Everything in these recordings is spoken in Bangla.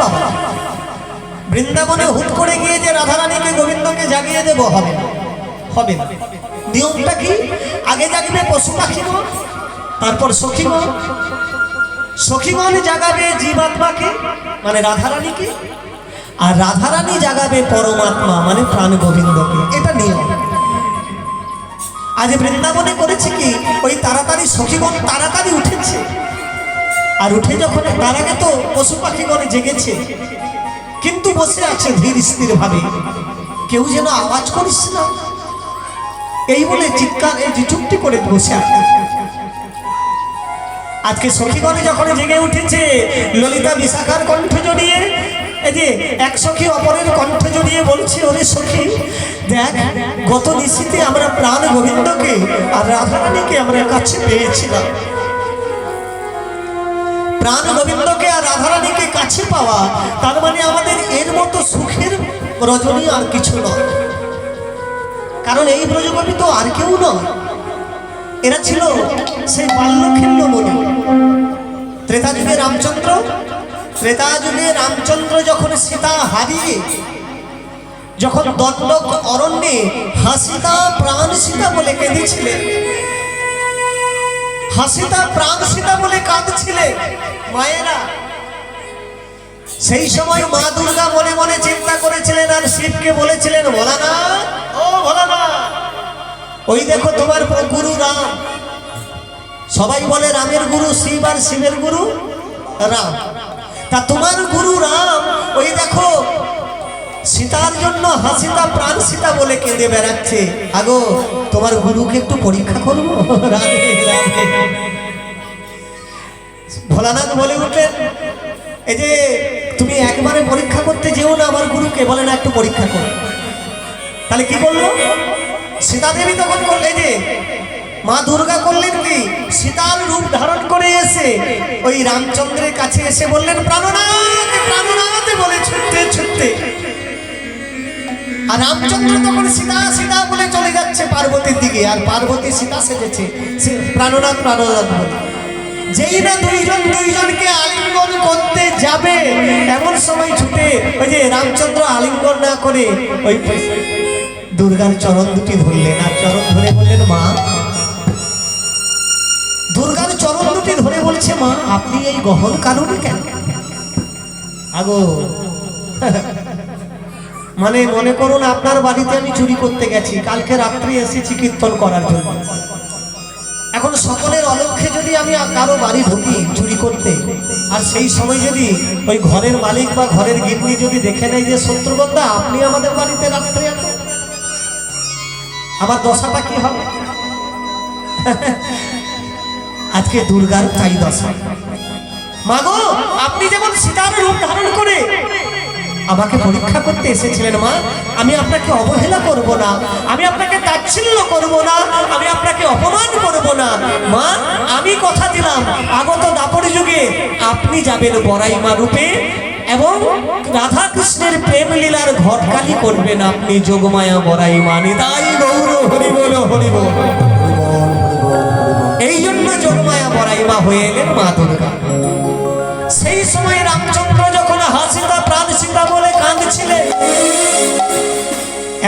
বাবা, বৃন্দাবনে হুট করে গিয়ে যে রাধারানীকে গোবিন্দকে জাগিয়ে দেব হবে না, হবে না। নিয়মটা কি? আগে জাগবে পশু পাখিগণ, তারপর সখীগণ, সখীগণ জাগাবে জীবাত্মাকে মানে রাধারানীকে, আর রাধারানী জাগাবে পরমাত্মা মানে প্রাণ গোবিন্দকে। এটা নিয়ম। আজ বৃন্দাবনে করেছে কি, ওই তাড়াতাড়ি সখীগণ তাড়াতাড়ি উঠেছে, আর উঠে যখন তার আগে তো পশু পাখিগণ জেগেছে, কিন্তু বসে আছে ধীর স্থির ভাবে, কেউ যেন আওয়াজ করিস না এই বলে চিৎকার এই যে চুপটি করে বসে আছে। আজকে সখীগণে যখন জেগে উঠেছে, ললিতা বিশাখার কণ্ঠ জড়িয়ে, এই যে এক সখী অপরের কণ্ঠ জড়িয়ে বলছে, ওরে সখী দেখ, গত নিশীতে আমরা প্রাণ গোবিন্দকে আর রাধারানীকে আমরা কাছে পেয়েছিলাম। প্রাণ গোবিন্দকে আর রাধারানীকে কাছে পাওয়া তার মানে আমাদের এর মতো সুখের রজনী আর কিছু নয়। কারণ এই ব্রজগোপী তো আর কেউ নয়, এরা ছিল সেই বাল্যখিল্য মনি। ত্রেতা যুগে রামচন্দ্র, ত্রেতা যুগে রামচন্দ্র যখন সীতা হারিয়ে, যখন দণ্ডক অরণ্যে হাসিতা প্রাণ সীতা বলে কেঁদেছিলেন, হাসিতা প্রাণ সীতা বলে কাঁদছিলেন মায়েরা, সেই সময় মা দুর্গা মনে মনে চিন্তা করেছিলেন আর শিবকে বলেছিলেন, ভোলানাথ, ও ভোলানাথ, ওই দেখো তোমার গুরু রাম। সবাই বলে রামের গুরু শিব আর শিবের গুরু রাম, তা তোমার গুরু রাম ওই দেখো সীতার জন্য হাসিতা প্রাণ সীতা বলে কেঁদে বেড়াচ্ছে। আগো তোমার গুরুকে একটু পরীক্ষা করবো। রাধে রাধে। ভোলানাথ বলে উঠলেন, এই যে তুমি একবারে পরীক্ষা করতে যেও না আমার গুরুকে, বলে না একটু পরীক্ষা করো। তাহলে কি করলো সীতা দেবী? তখন করলে যে মা দুর্গা করলেন কি, সীতার রূপ ধারণ করে এসে ওই রামচন্দ্রের কাছে এসে বললেন, প্রাণনাথ প্রাণনাথ বলে ছুটতে ছুটতে, আর রামচন্দ্র তখন সীতা সীতা বলে চলে যাচ্ছে পার্বতীর দিকে, আর পার্বতী সীতা সেজেছে প্রাণনাথ প্রাণনাথ বলে। যেই না দুইজন দুইজনকে আলিঙ্গন করতে যাবে, এমন সময় ছুটে ওই যে রামচন্দ্র আলিঙ্গন না করে ওই দুর্গার চরণ দুটি ধরলেন, আর চরণ ধরে বললেন, মা। দুর্গার চরণ দুটি ধরে বলছে, মা আপনি এই গহন কারণে কেন? আগো মানে মনে করুন আপনার বাড়িতে আমি চুরি করতে গেছি, কালকে রাত্রি এসেছি কীর্তন করার জন্য। এখন সকলের অলক্ষ্যে যদি আমি কারো বাড়ি ঢুকি চুরি করতে, আর সেই সময় যদি ওই ঘরের মালিক বা ঘরের গিন্নি যদি দেখে নেয় যে শত্রুগন্ধা আপনি আমাদের বাড়িতে রাত্রে এত, আমার দশাটা কি হবে? আজকে দুর্গার তাই দশা। মাগো আপনি যেমন সীতার রূপ ধারণ করে আমাকে পরীক্ষা করতে এসেছিলেন, মা আমি আপনাকে অবহেলা করব না, আমি আপনাকে তাচ্ছিল্য করব না, আমি আপনাকে অপমান করব না। মা আমি কথা দিলাম আগত দাপর যুগে আপনি যাবেন বড়াইমা রূপে, এবং রাধা কৃষ্ণের প্রেম লীলার ঘটকালি করবেন আপনি যোগমায়া বড়াইমা। নিতাই গৌর হরি বল হরি বল। এই জন্য যোগমায়া বড়াইমা হয়ে এলেন মা দুর্গা। সেই সময় রামচন্দ্র যখন হাসিতা প্রাণ সীতা বলে কাঁদছিলেন,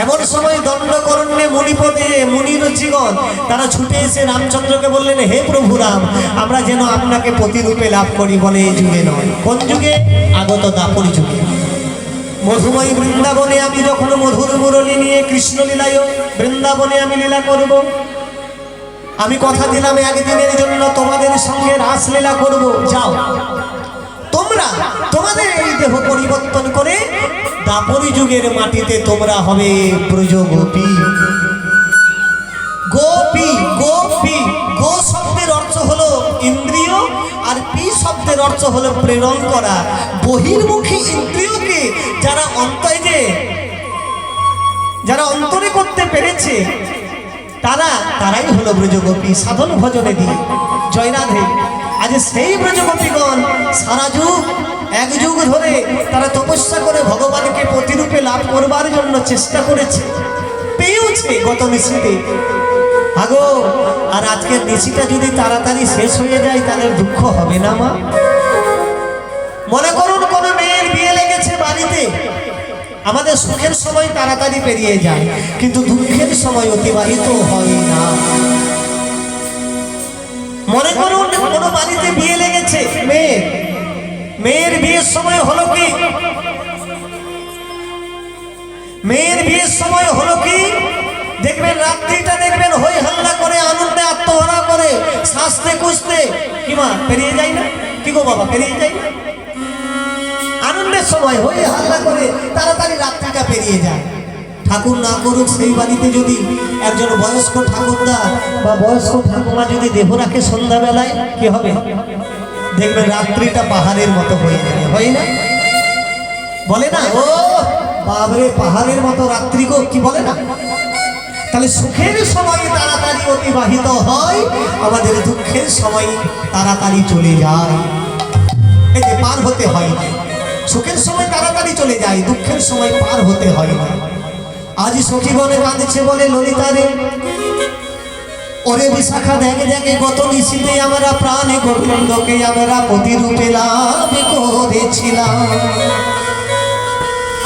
এমন সময় দণ্ডকরণ্যে মুনিপদে মুনিরুচিগণ তারা ছুটে এসে রামচন্দ্রকে বললেন, হে প্রভু রাম, আমরা যেন আপনাকে প্রতিরূপে লাভ করি। বলে এই যুগে নয়। কোন যুগে? আগত দাপর যুগে। মধুময় বৃন্দাবনে আমি যখন মধুর মুরলী নিয়ে কৃষ্ণ লীলায় বৃন্দাবনে আমি লীলা করব, আমি কথা দিলাম একদিনের জন্য তোমাদের সঙ্গে রাসলীলা করব। যাও তোমরা তোমাদের এই দেহ পরিবর্তন করে দাপরি যুগের মাটিতে তোমরা হবে ব্রজগোপী। গোপী গোপী, গো শব্দের অর্থ হলো ইন্দ্রিয়, আর পি শব্দের অর্থ হলো প্রেরণ করা। বহির্মুখী ইন্দ্রিয়কে যারা অন্তরে করতে পেরেছে তারাই হলো ব্রজগোপী। সাধন ভজনে দিয়ে জয় রাধে। আজ সেই ব্রজগোপীগণ সারা যুগ এক যুগ ধরে তারা তপস্যা করে ভগবানকে প্রতিরূপে লাভ করবার জন্য চেষ্টা করেছে, পেয়েছে গত নিশীতে। আগো আর আজকের নিশীটা যদি তাড়াতাড়ি শেষ হয়ে যায় তাহলে দুঃখ হবে না মা? মনে করুন কোন মেয়ের বিয়ে গেছে বাড়িতে। আমাদের সুখের সময় তাড়াতাড়ি পেরিয়ে যায়, কিন্তু দুঃখের সময় অতিবাহিত হয় না। মনে করুন কোনো বাড়িতে বিয়ে লেগেছে, মেয়ের বিয়ের সময় হলো কি, মেয়ের বিয়ের সময় হলো কি, দেখবেন রাত্রিটা দেখবেন হই হাল্লা করে, আনন্দে আত্মহারা করে, সাজতে কুঁজতে কি মা পেরিয়ে যায় না? কি গো বাবা, পেরিয়ে যায় না? আনন্দের সময় হই হাল্লা করে তাড়াতাড়ি রাত্রিটা পেরিয়ে যায়। ঠাকুর না করুক, সেই বাড়িতে যদি একজন বয়স্ক ঠাকুরদা বা বয়স্ক ঠাকুমা যদি দেহ রাখে সন্ধ্যাবেলায়, কি হবে? দেখবেন রাত্রিটা পাহাড়ের মতো হয়ে যাবে, হয় না? বলে না, ও বাবরে পাহাড়ের মতো রাত্রি গো, কি বলে না? তাহলে সুখের সময় তাড়াতাড়ি অতিবাহিত হয়, আমাদের দুঃখের সময় তাড়াতাড়ি চলে যায়। এই যে পার হতে হয় না, সুখের সময় তাড়াতাড়ি চলে যায়, দুঃখের সময় পার হতে হয় না। আজ সখীগণে কাঁদছে বলে ললিতারে, ওরে বিশাখা দেখে দেখে গত নিশীতে আমরা প্রাণে গোবিন্দকে আমরা প্রতিরূপে লাভ করেছিলাম।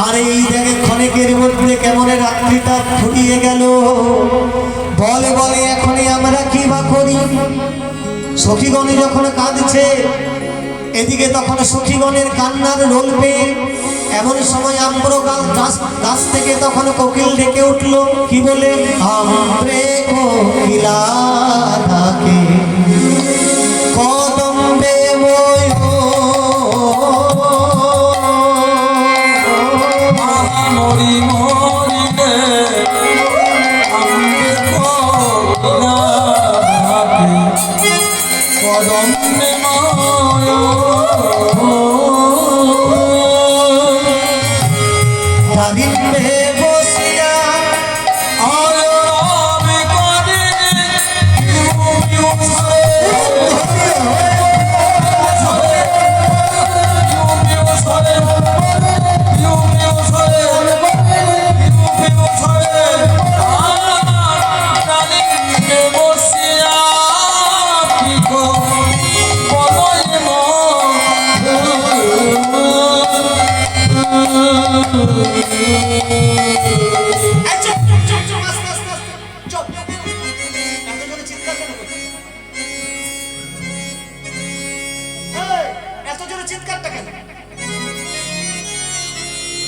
আর এই দেখে ক্ষণিকের মধ্যে কেমন রাত্রিটা ফুরিয়ে গেল। বলে বলে এখনই আমরা কি বা করি? সখীগণে যখন কাঁদছে, এদিকে তখন সখীগণের কান্নার রোল পেয়ে এমন সময় আম্র গাছ থেকে তখন কোকিল ডেকে উঠল, কি বলে? আমরে কোকিলা থাকে কদম্বে মরি মরিলে আমরে কোকিলা থাকে কদম্বে দাদিমে বসিয়া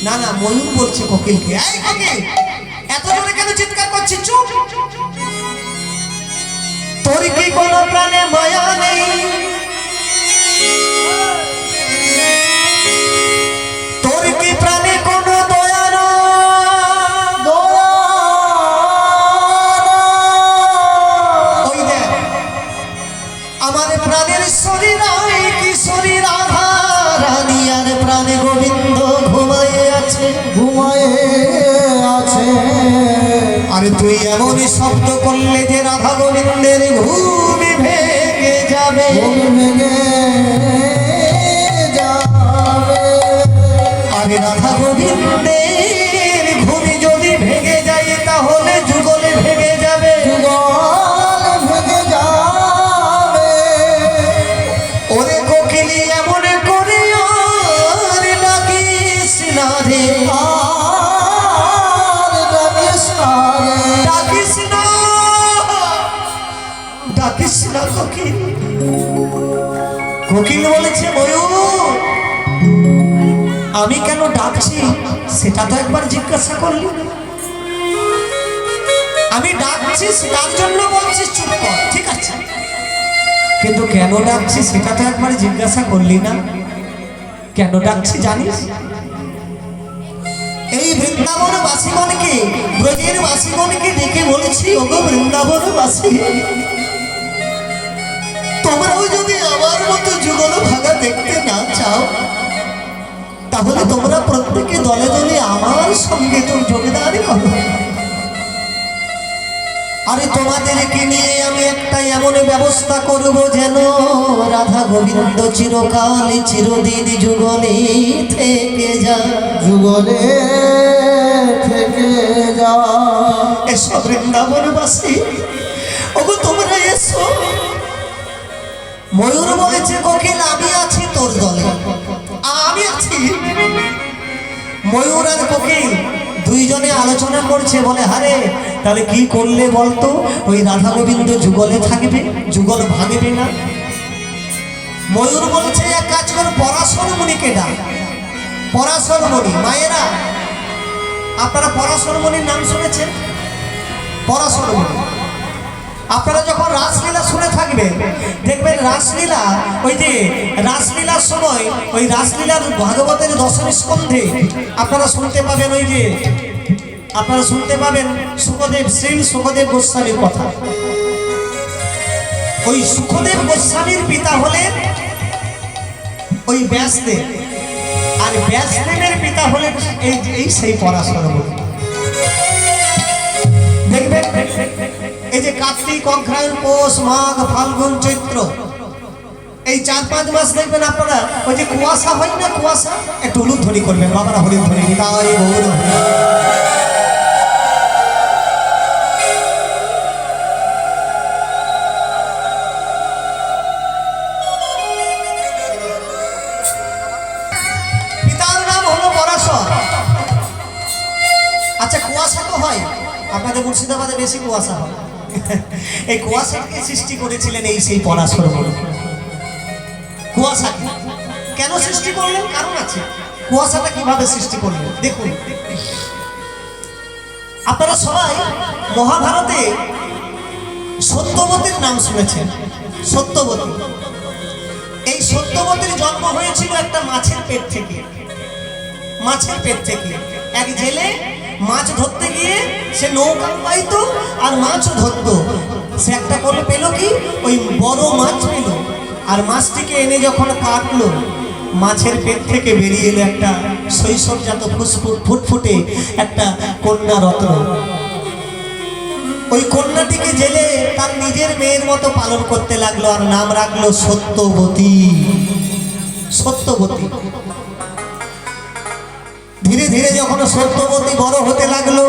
না না, ময়ূর বলছে কোকিলকে, এই কোকিল এত জোরে কেন চিৎকার করছিস? চুপ। তোর কি কোনো প্রাণে মায়া নেই? তোর কি প্রাণে কোনো দয়া নেই? ওই দেখ আমার প্রাণের শরীর কিশোরী রাধা রানী আর প্রাণে গোবিন্দ ঘুমায়ে আছে। আরে তুই এমনই শব্দ করলে যে রাধা গোবিন্দের ঘুম ভেঙে যাবে। আরে রাধা গোবিন্দের ঘুম যদি ভেঙে যায়, তাহলে যুগলে ভেঙে যাবে। ওরে কোকিলি এমন করে আর ডাকিস না রে, ডাকিস না, ডাকিস না কোকিল। কোকিল বলেছে, ময়ূর আমি কেন ডাকছি সেটা তো একবার জিজ্ঞাসা করলি না। আমি ডাকছিস তার জন্য বলছিস চুপ কর, ঠিক আছে, কিন্তু কেন ডাকছি সেটা তো একবার জিজ্ঞাসা করলি না। কেন ডাকছি জানিস? এই বৃন্দাবন বাসীগণকে, ব্রজের বাসীগণকে ডেকে বলেছি, ওগো বৃন্দাবন বাসী, তোমরাও যদি আমার মতো যুগল ভাগা দেখতে না চাও, তাহলে তোমরা প্রত্যেকে দলে দলে আমার সঙ্গে তো যোগদান করো। আরে তোমাদেরকে নিয়ে আমি একটা এমন ব্যবস্থা করব যেন রাধা গোবিন্দ চিরকাল চিরদিন যুগলে থেকে যা, যুগলে থেকে যা। এসো বৃন্দাবনবাসী, ওগো তোমরা এসো। ময়ূর বলেছে, কোকিল আমি আছি তোর দলে, আমি আছি, ময়ূর আর কোকিল দুইজনে আলোচনা করছে, বলে হারে তাহলে কি করলে বলতো ওই রাধা গোবিন্দ যুগলে থাকবে, যুগল ভাঙবে না। ময়ূর বলছে এক কাজ করে পরাশর মুনিকে ডাক। পরাশর মুনি, মায়েরা আপনারা পরাশর মুনির নাম শুনেছেন? পরাশর মুনি আপনারা যখন রাসলীলা শুনে থাকবেন দেখবেন রাসলীলা, ওই যে রাসলীলার সময় ওই রাসলীলার ভাগবতের দশম স্কন্ধে আপনারা শুনতে পাবেন, ওই যে আপনারা শুনতে পাবেন সুখদেব, শ্রী সুখদেব গোস্বামীর কথা। ওই সুখদেব গোস্বামীর পিতা হলেন ওই ব্যাসদেব, আর ব্যাসদেবের পিতা হলেন এই সেই পরাশর মুনি। দেখবেন এই যে কার্তিক, অঘ্রায়ণ, পৌষ, মাঘ, ফাল্গুন, চৈত্র, এই 4-5 মাস দেখবেন আপনারা ওই যে কুয়াশা হয় না, কুয়াশা একটু উলুধ্বনি করবেন, বাবারা হরিধ্বনি নিতাই গৌর হরি। পিতার নাম হলো পরাশর। আচ্ছা কুয়াশা তো হয়, আপনাদের মুর্শিদাবাদে বেশি কুয়াশা হয়। এই কুয়াশাকে সৃষ্টি করেছিলেন এই সেই পরাশর মুনি। কুয়াশাকে কেন সৃষ্টি করলেন? কারণ আছে। কুয়াশাটা কিভাবে সৃষ্টি করলেন দেখুন। আপনারা সবাই মহাভারতে সত্যবতীর নাম শুনেছেন। সত্যবতী, এই সত্যবতীর জন্ম হয়েছিল একটা মাছের পেট থেকে। মাছের পেট থেকে এক জেলে মাছ ধরতে গিয়ে সে নৌকা পাইতো আর মাছও ধরতো। সে একটা করে পেল কি, ওই বড় মাছ পেল, আর মাছটিকে এনে যখন কাটলো মাছের পেট থেকে বেরিয়ে এলো একটা শৈশবজাত ফুটফুটে একটা কন্যা রত্ন। ওই কন্যাটিকে জেলে তার নিজের মেয়ের মতো পালন করতে লাগলো, আর নাম রাখলো সত্যবতী। সত্যবতী। ধীরে ধীরে যখন সত্যবতী বড় হতে লাগলো,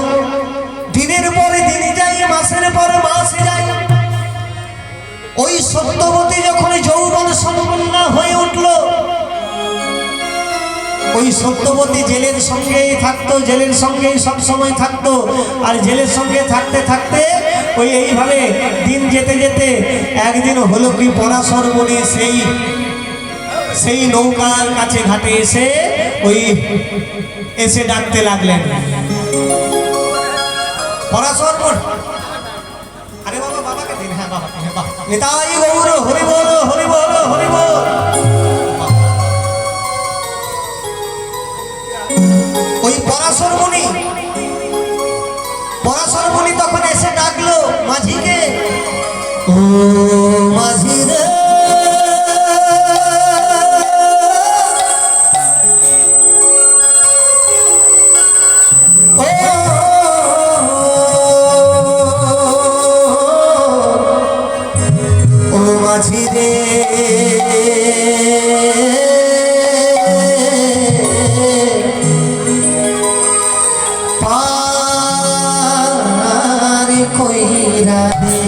দিনের পরে দিন যায়, মাসের পরে মাস যায়, ওই সত্যবতী যখন যৌবন সম্পন্ন হয়ে উঠল, ওই সত্যবতী জেলের সঙ্গেই থাকতো, জেলের সঙ্গেই সব সময় থাকতো। আর জেলের সঙ্গে থাকতে থাকতে ওই এইভাবে দিন যেতে যেতে একদিন হলো কি, পরাশর মুনি সেই নৌকার কাছে ঘাটে এসে ডাকতে লাগলেন, পরাশর মুনি। আরে বাবা, বাবাকে দিন। হ্যাঁ বাবা, হ্যাঁ বাবা। নিতাই গৌর হরি বল, হরি বল, হরি বল। ওই পরাশর মুনি তখন এসে ডাকলো মাঝিকে, ও মাঝি রে, ও মাঝি রে, পার কইরা দে।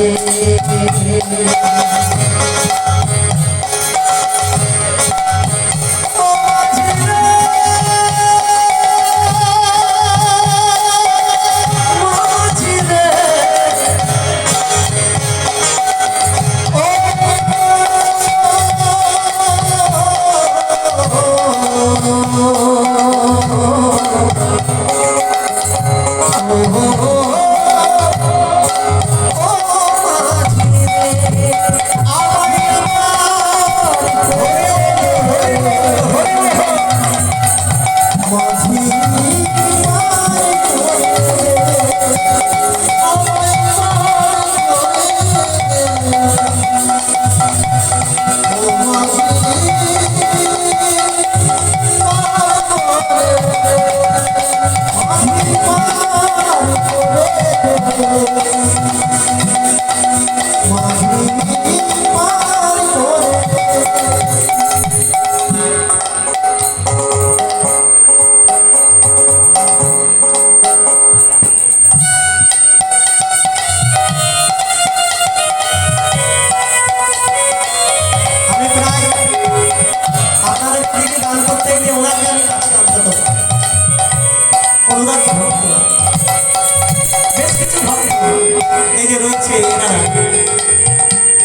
এই যে রয়েছে এনারা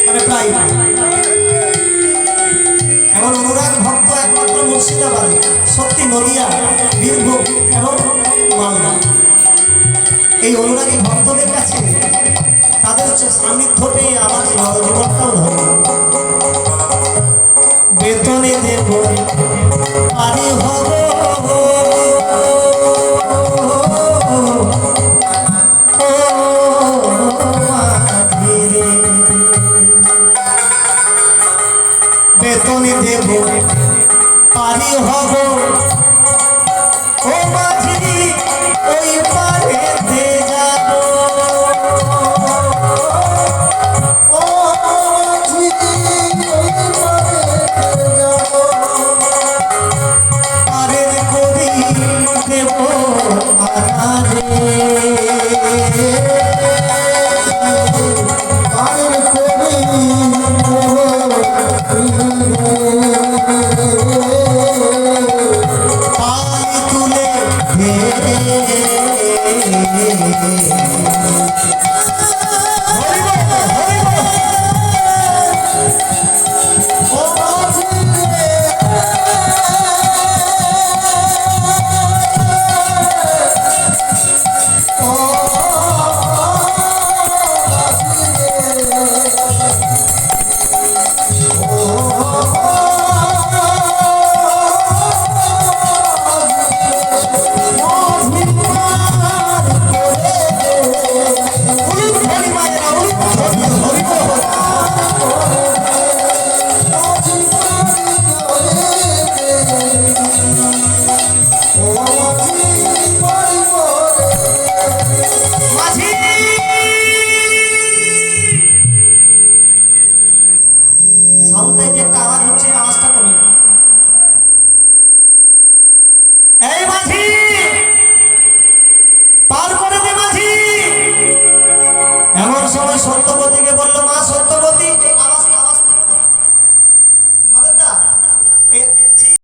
মানে প্রায় এমন অনুরাগ ভক্ত একমাত্র মুর্শিদাবাদে, সত্যি নদিয়া, বীরভূম এবং মালদা। এই অনুরাগী ভক্তদের কাছে তাদের সান্নিধ্য পেয়ে আমার জীবনটাও ধরে। বেতনে দেব পারি হব বেতনে দেব পারি হব ও মাঝি ওই পারেতে যাব ও মাঝি ওই পারেতে যাব পারের করি দেব আনারে পারের করি পাই তুলে ও মাঝি সাউন্ডে যে একটা আওয়াজ হচ্ছে, আওয়াজটা কমে যাবে। এই মাঝি পার করে দে মাঝি। এমন সময় সত্যবতীকে বলল